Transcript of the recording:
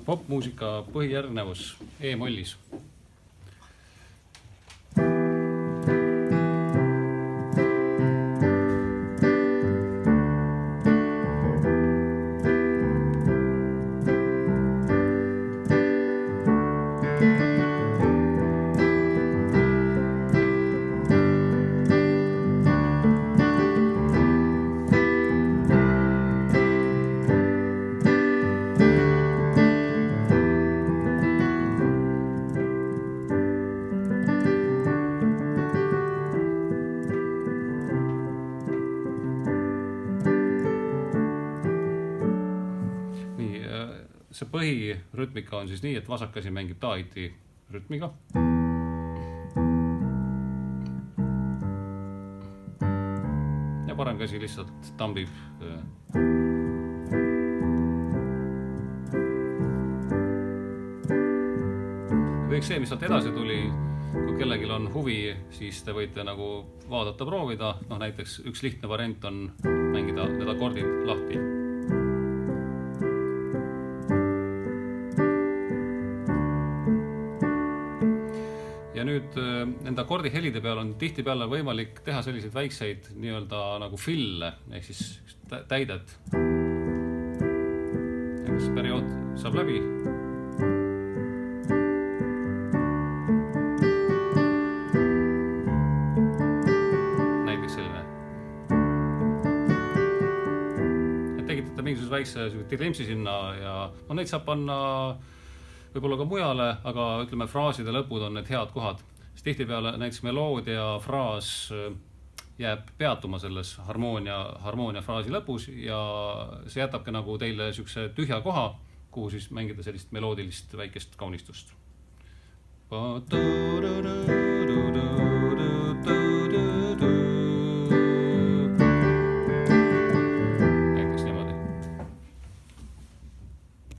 popmuusika põhijärgnevus E-mollis. See põhirütmika on siis nii, et vasakkäsi mängib taiti rütmiga. Ja parem käsi lihtsalt tambib. Kõik see, mis sealt edasi tuli, kui kellelgi on huvi, siis te võite nagu vaadata, proovida. Näiteks üks lihtne variant on mängida need akordid lahti. Ja nüüd nende akordi helide peal on tihtipeale võimalik teha selliseid väikseid nii-öelda nagu fille, ehk siis täidet. Ja kus periood saab läbi. Näiteks selline. Et tegitate mingisuguse väikse tirempsi sinna ja neid saab panna võib-olla ka mujale, aga ütleme, fraaside lõpud on need head kohad. Siis tihtipeale näiteks meloodia fraas jääb peatuma selles harmoonia fraasi lõpus ja see jätabki nagu teile sükse tühja koha, kuhu siis mängida sellist meloodilist väikest kaunistust.